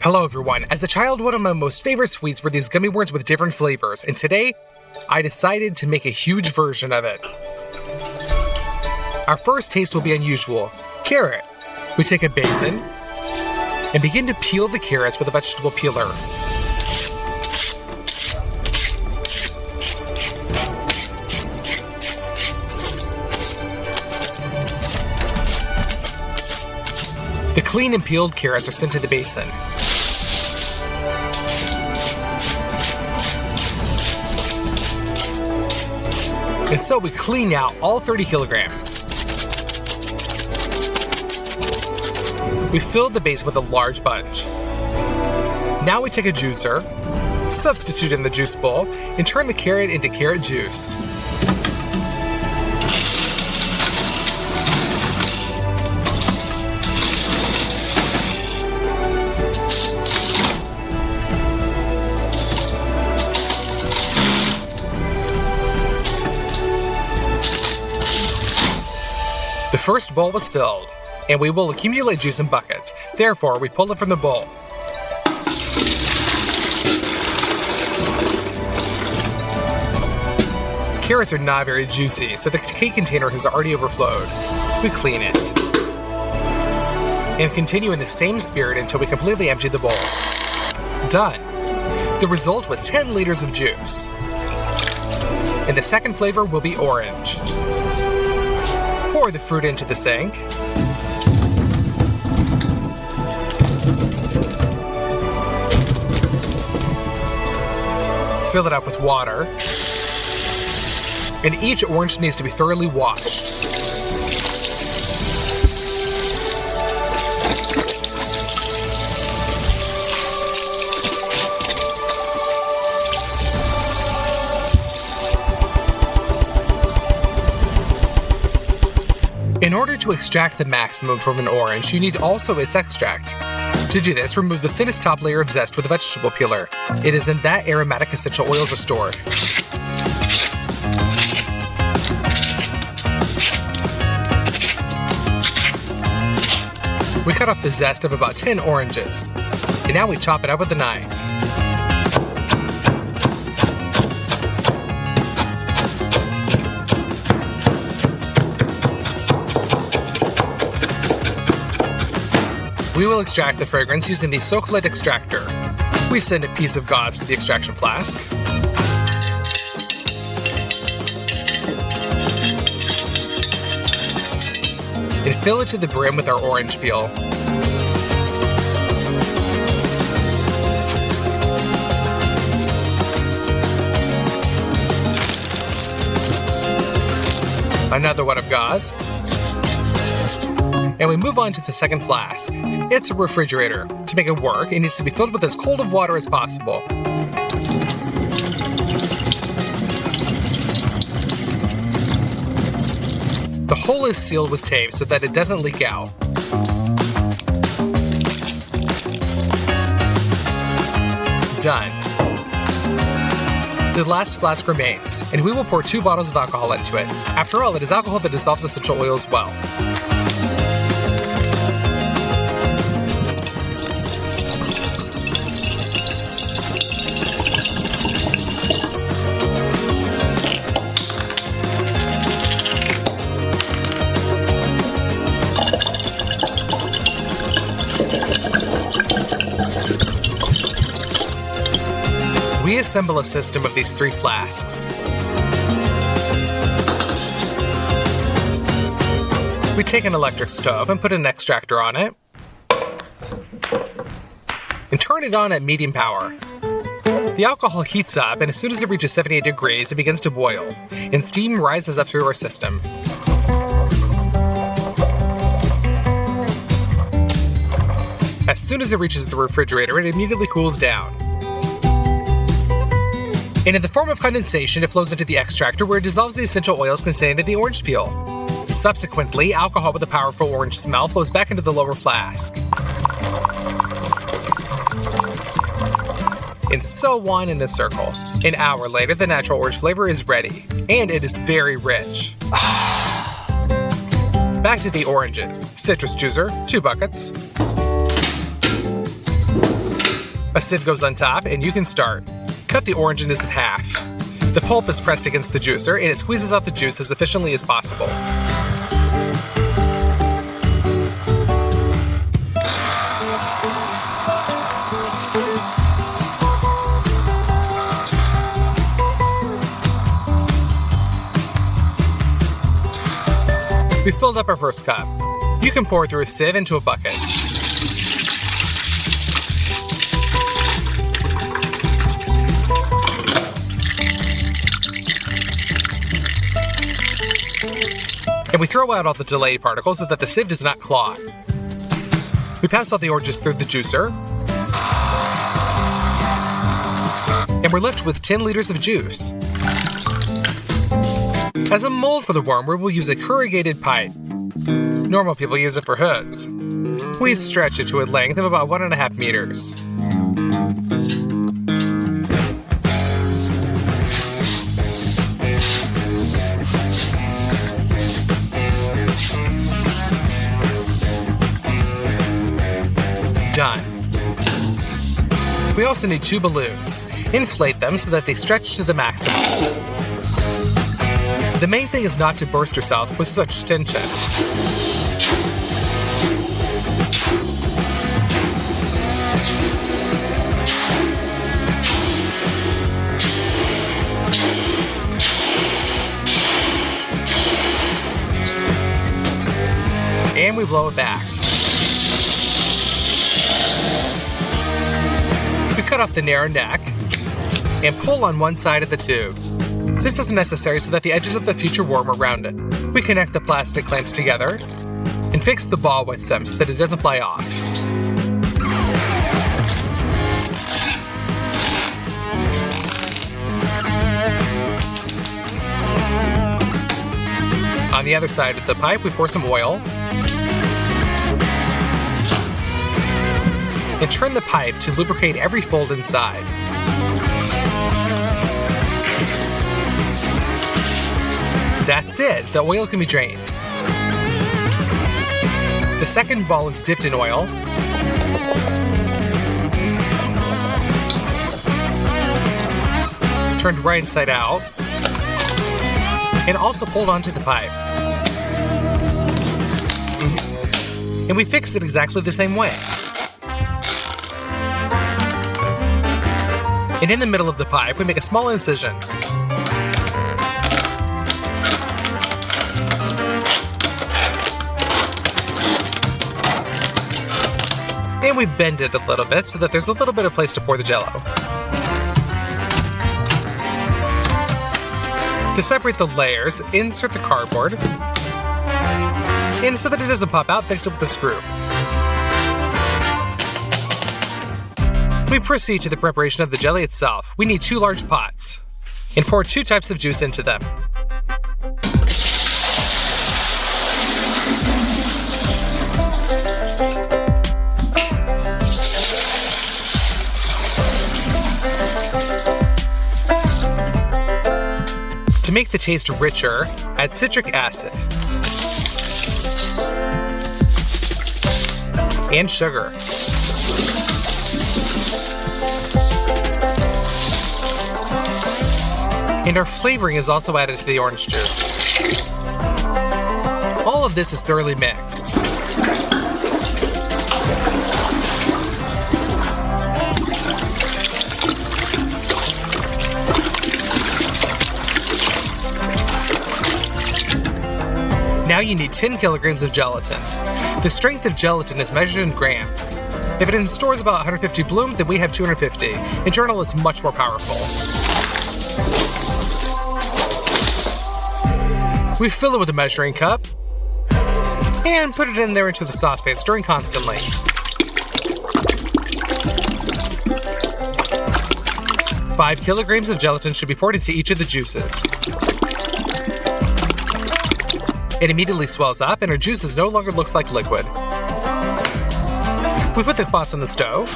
Hello everyone, as a child one of my most favorite sweets were these gummy worms with different flavors, and today I decided to make a huge version of it. Our first taste will be unusual, carrot. We take a basin and begin to peel the carrots with a vegetable peeler. The clean and peeled carrots are sent to the basin. And so we clean out all 30 kilograms. We filled the base with a large bunch. Now we take a juicer, substitute in the juice bowl, and turn the carrot into carrot juice. The first bowl was filled, and we will accumulate juice in buckets. Therefore, we pull it from the bowl. Carrots are not very juicy, so the cake container has already overflowed. We clean it. And continue in the same spirit until we completely empty the bowl. Done. The result was 10 liters of juice. And the second flavor will be orange. Pour the fruit into the sink. Fill it up with water. And each orange needs to be thoroughly washed. In order to extract the maximum from an orange, you need also its extract. To do this, remove the thinnest top layer of zest with a vegetable peeler. It is in that aromatic essential oils are stored. We cut off the zest of about 10 oranges, and now we chop it up with a knife. We will extract the fragrance using the Socolite extractor. We send a piece of gauze to the extraction flask. And fill it to the brim with our orange peel. Another one of gauze. And we move on to the second flask. It's a refrigerator. To make it work, it needs to be filled with as cold of water as possible. The hole is sealed with tape so that it doesn't leak out. Done. The last flask remains, and we will pour 2 bottles of alcohol into it. After all, it is alcohol that dissolves essential oils well. We assemble a system of these 3 flasks. We take an electric stove and put an extractor on it, and turn it on at medium power. The alcohol heats up, and as soon as it reaches 78 degrees, it begins to boil, and steam rises up through our system. As soon as it reaches the refrigerator, it immediately cools down. And in the form of condensation, it flows into the extractor where it dissolves the essential oils contained in the orange peel. Subsequently, alcohol with a powerful orange smell flows back into the lower flask. And so on in a circle. An hour later, the natural orange flavor is ready, and it is very rich. Back to the oranges. Citrus juicer, 2 buckets. A sieve goes on top, and you can start. Cut the oranges in half. The pulp is pressed against the juicer, and it squeezes out the juice as efficiently as possible. We filled up our first cup. You can pour through a sieve into a bucket. And we throw out all the gelée particles so that the sieve does not clog. We pass all the oranges through the juicer. And we're left with 10 liters of juice. As a mold for the worm, we will use a corrugated pipe. Normal people use it for hoods. We stretch it to a length of about 1.5 meters. Done. We also need 2 balloons. Inflate them so that they stretch to the maximum. The main thing is not to burst yourself with such tension. And we blow it back. We cut off the narrow neck and pull on one side of the tube. This is necessary so that the edges of the future worm are rounded. We connect the plastic clamps together and fix the ball with them so that it doesn't fly off. On the other side of the pipe, we pour some oil and turn the pipe to lubricate every fold inside. That's it, the oil can be drained. The second ball is dipped in oil. Turned right inside out. And also pulled onto the pipe. And we fix it exactly the same way. And in the middle of the pipe, we make a small incision. And we bend it a little bit so that there's a little bit of place to pour the Jell-O. To separate the layers, insert the cardboard. And so that it doesn't pop out, fix it with a screw. We proceed to the preparation of the jelly itself. We need 2 large pots. And pour 2 types of juice into them. To make the taste richer, add citric acid and sugar. And our flavoring is also added to the orange juice. All of this is thoroughly mixed. Now you need 10 kilograms of gelatin. The strength of gelatin is measured in grams. If it stores about 150 bloom, then we have 250. In journal, it's much more powerful. We fill it with a measuring cup and put it in there into the saucepan, stirring constantly. Five kilograms of gelatin should be poured into each of the juices. It immediately swells up and our juices no longer looks like liquid. We put the pots on the stove.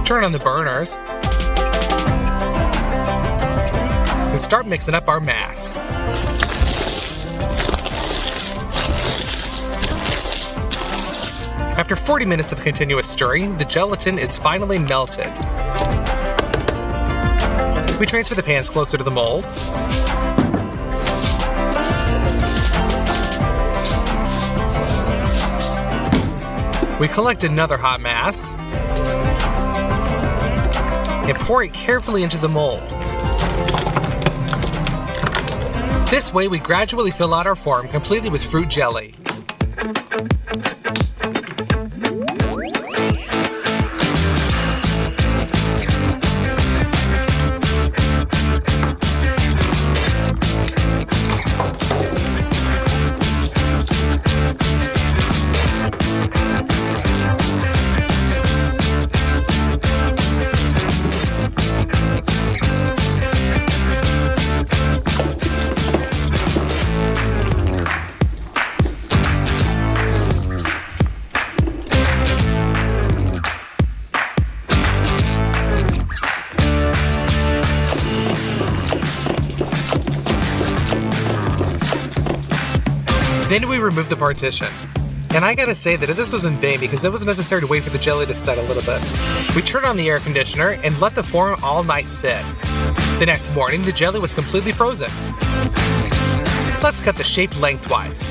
Turn on the burners. And start mixing up our mass. After 40 minutes of continuous stirring, the gelatin is finally melted. We transfer the pans closer to the mold. We collect another hot mass and pour it carefully into the mold. This way, we gradually fill out our form completely with fruit jelly. Then we remove the partition. And I gotta say that this was in vain because it was necessary to wait for the jelly to set a little bit. We turned on the air conditioner and let the form all night sit. The next morning, the jelly was completely frozen. Let's cut the shape lengthwise.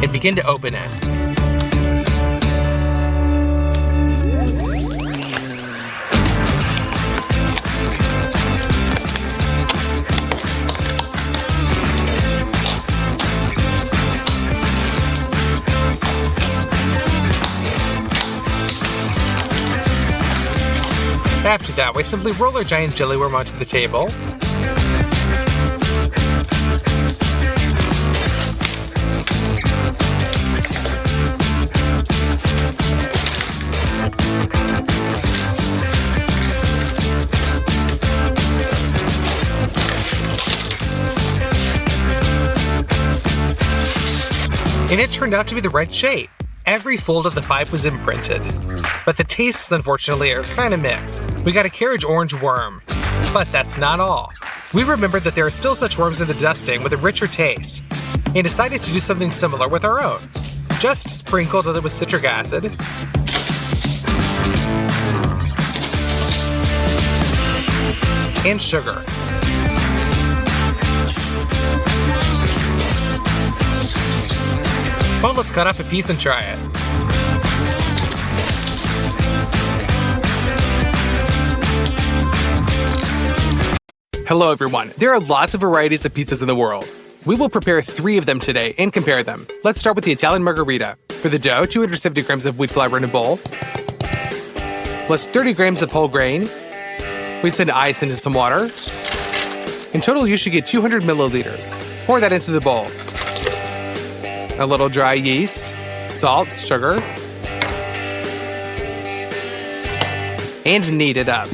And begin to open it. After that, we simply roll our giant jelly worm onto the table. And it turned out to be the right shape. Every fold of the pipe was imprinted. But the tastes, unfortunately, are kind of mixed. We got a carriage orange worm. But that's not all. We remembered that there are still such worms in the dusting with a richer taste, and decided to do something similar with our own. Just sprinkled it with citric acid, and sugar. Well, let's cut off a piece and try it. Hello everyone. There are lots of varieties of pizzas in the world. We will prepare 3 of them today and compare them. Let's start with the Italian margherita. For the dough, 270 grams of wheat flour in a bowl, plus 30 grams of whole grain. We send ice into some water. In total, you should get 200 milliliters. Pour that into the bowl. A little dry yeast, salt, sugar, and knead it up.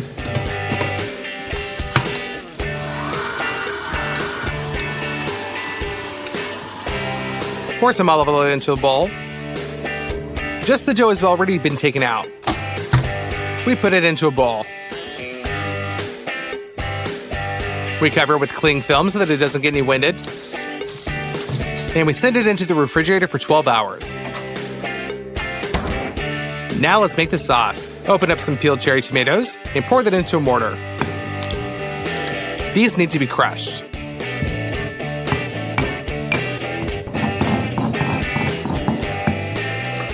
Pour some olive oil into a bowl. Just the dough has already been taken out. We put it into a bowl. We cover it with cling film so that it doesn't get any winded. And we send it into the refrigerator for 12 hours. Now let's make the sauce. Open up some peeled cherry tomatoes and pour that into a mortar. These need to be crushed.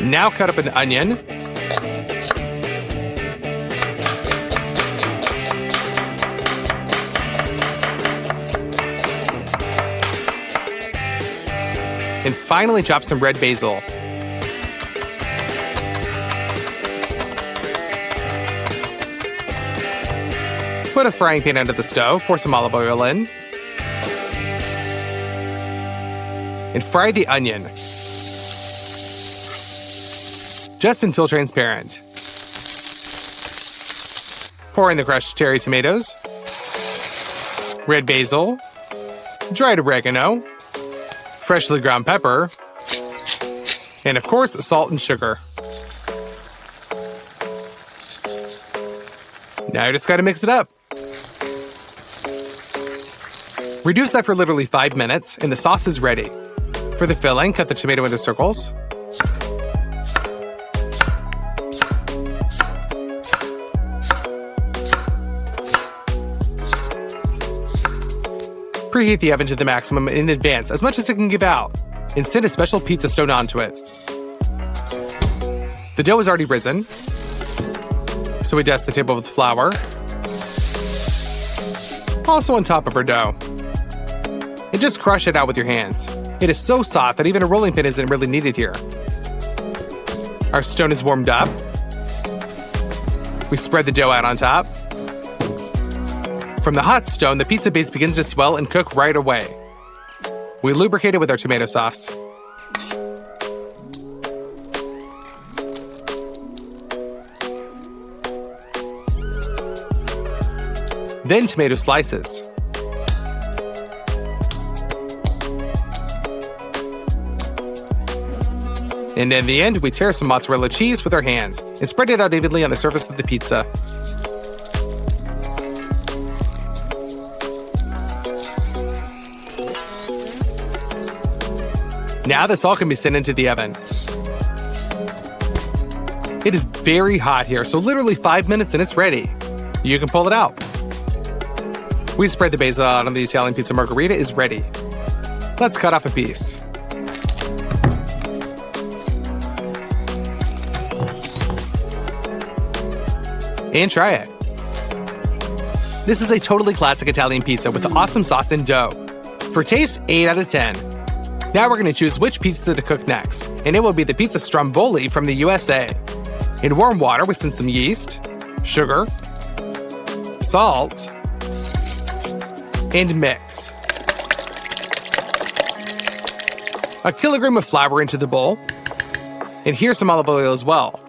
Now cut up an onion. And finally chop some red basil. Put a frying pan under the stove, pour some olive oil in. and fry the onion, just until transparent. Pour in the crushed cherry tomatoes, red basil, dried oregano, freshly ground pepper, and of course, salt and sugar. Now you just gotta mix it up. Reduce that for literally 5 minutes, and the sauce is ready. For the filling, cut the tomato into circles. Preheat the oven to the maximum in advance, as much as it can give out, and send a special pizza stone onto it. The dough is already risen, so we dust the table with flour, also on top of our dough. And just crush it out with your hands. It is so soft that even a rolling pin isn't really needed here. Our stone is warmed up. We spread the dough out on top. From the hot stone, the pizza base begins to swell and cook right away. We lubricate it with our tomato sauce. Then tomato slices. And in the end, we tear some mozzarella cheese with our hands and spread it out evenly on the surface of the pizza. Now this all can be sent into the oven. It is very hot here, so literally 5 minutes and it's ready. You can pull it out. We spread the basil out and the Italian pizza margherita is ready. Let's cut off a piece. And try it. This is a totally classic Italian pizza with awesome sauce and dough. For taste, 8 out of 10. Now we're going to choose which pizza to cook next, and it will be the pizza stromboli from the USA. In warm water, we send some yeast, sugar, salt, and mix. A kilogram of flour into the bowl, and here's some olive oil as well.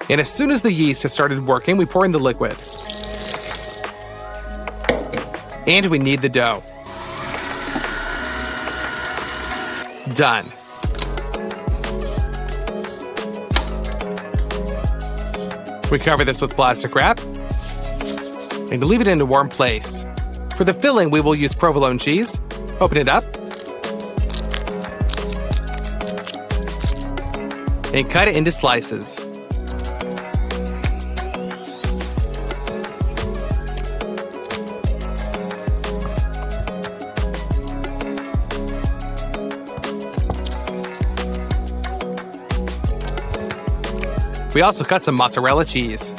And as soon as the yeast has started working, we pour in the liquid. And we knead the dough. Done. We cover this with plastic wrap and leave it in a warm place. For the filling, we will use provolone cheese. Open it up and cut it into slices. We also cut some mozzarella cheese.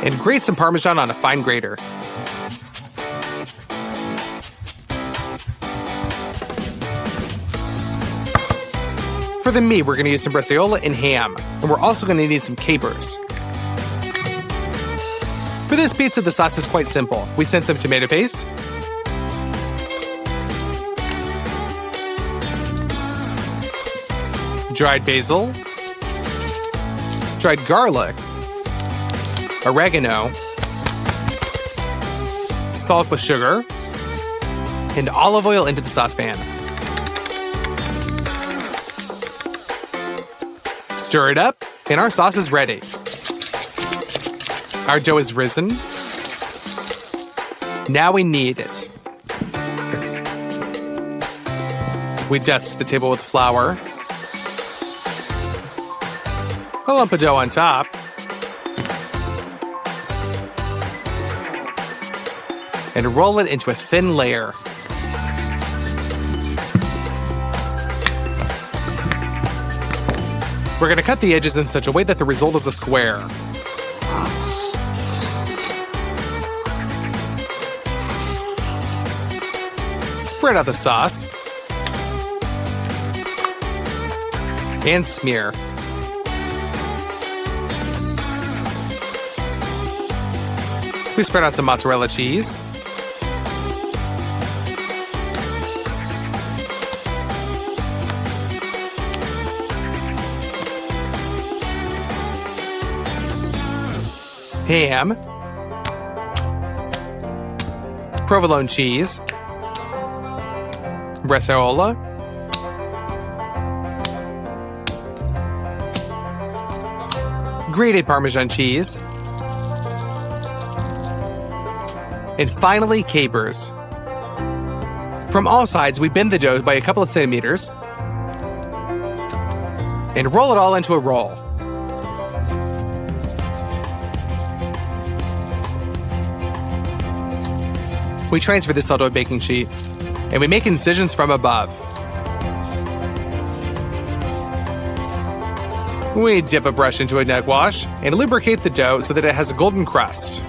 And grate some Parmesan on a fine grater. For the meat, we're going to use some bresaola and ham. And we're also going to need some capers. For this pizza, the sauce is quite simple. We send some tomato paste, dried basil, dried garlic, oregano, salt with sugar, and olive oil into the saucepan. Stir it up, and our sauce is ready. Our dough is risen. Now we knead it. We dust the table with flour. A lump of dough on top. And roll it into a thin layer. We're going to cut the edges in such a way that the result is a square. Spread out the sauce. And smear. We spread out some mozzarella cheese. ham, provolone cheese, bresaola, grated Parmesan cheese, and finally capers. From all sides, we bend the dough by a couple of centimeters and roll it all into a roll. We transfer this onto a baking sheet, and we make incisions from above. We dip a brush into a neck wash and lubricate the dough so that it has a golden crust.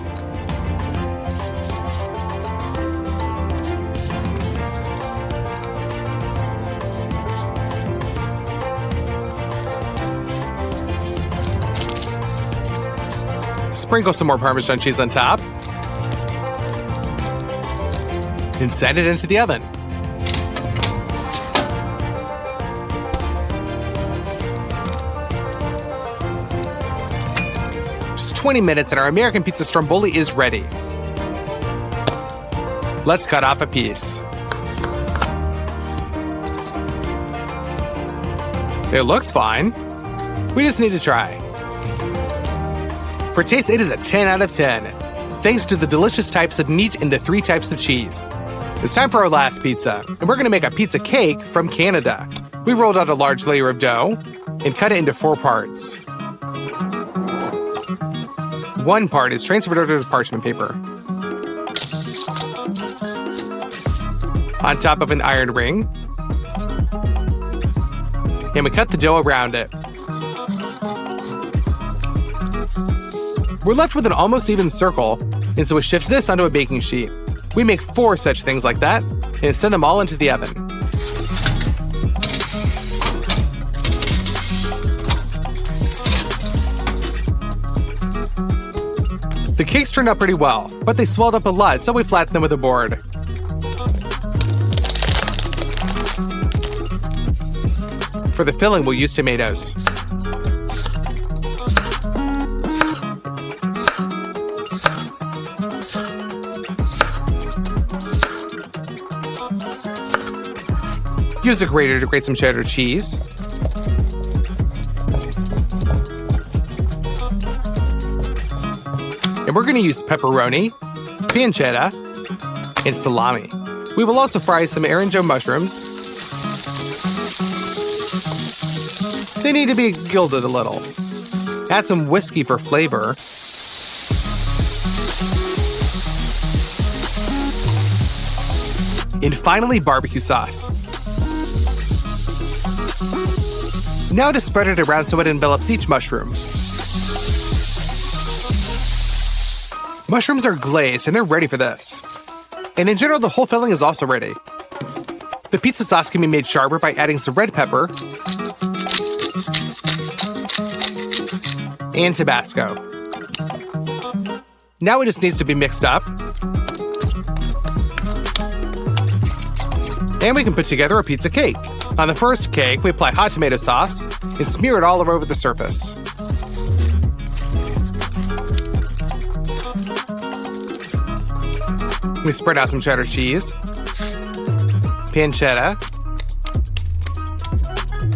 Sprinkle some more Parmesan cheese on top, and send it into the oven. Just 20 minutes and our American pizza stromboli is ready. Let's cut off a piece. It looks fine. We just need to try. For taste, it is a 10 out of 10, thanks to the delicious types of meat and the 3 types of cheese. It's time for our last pizza, and we're gonna make a pizza cake from Canada. We rolled out a large layer of dough and cut it into 4 parts. One part is transferred over to parchment paper. On top of an iron ring, and we cut the dough around it. We're left with an almost even circle, and so we shift this onto a baking sheet. We make 4 such things like that, and send them all into the oven. The cakes turned out pretty well, but they swelled up a lot, so we flattened them with a board. For the filling, we'll use tomatoes. Use a grater to grate some cheddar cheese. And we're going to use pepperoni, pancetta, and salami. We will also fry some aranjo mushrooms. They need to be gilded a little. Add some whiskey for flavor. And finally, barbecue sauce. Now to spread it around so it envelops each mushroom. Mushrooms are glazed and they're ready for this. And in general, the whole filling is also ready. The pizza sauce can be made sharper by adding some red pepper and Tabasco. Now it just needs to be mixed up. And we can put together a pizza cake. On the first cake, we apply hot tomato sauce and smear it all over the surface. We spread out some cheddar cheese, pancetta,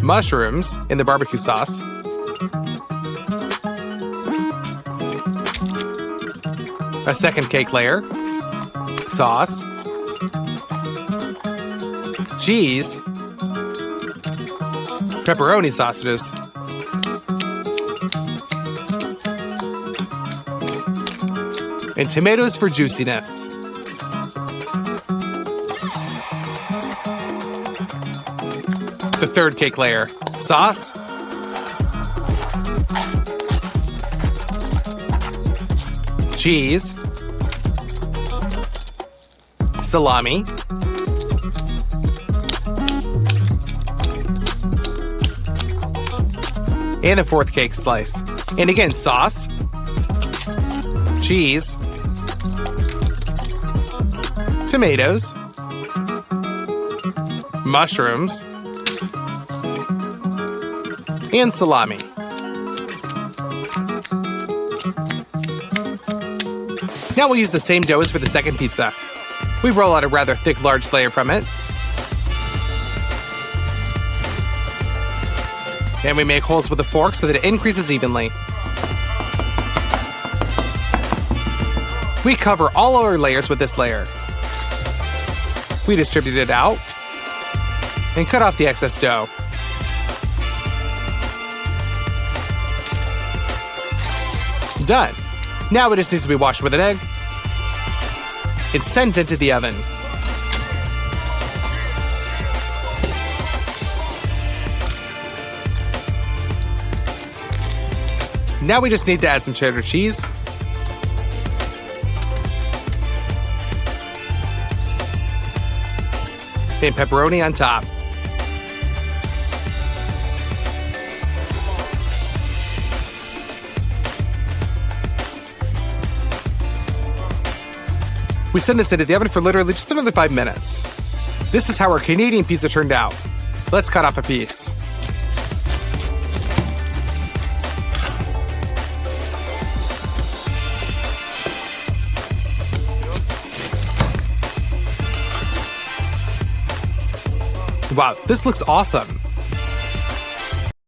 mushrooms in the barbecue sauce, a second cake layer, sauce, cheese, pepperoni sausages, and tomatoes for juiciness. The third cake layer, sauce, cheese, salami, and a fourth cake slice. And again, sauce, cheese, tomatoes, mushrooms, and salami. Now we'll use the same dough as for the second pizza. We roll out a rather thick, large layer from it. And we make holes with a fork so that it increases evenly. We cover all our layers with this layer. We distribute it out and cut off the excess dough. Done. Now it just needs to be washed with an egg and sent into the oven. Now we just need to add some cheddar cheese and pepperoni on top. We send this into the oven for literally just another 5 minutes. This is how our Canadian pizza turned out. Let's cut off a piece. Wow, this looks awesome.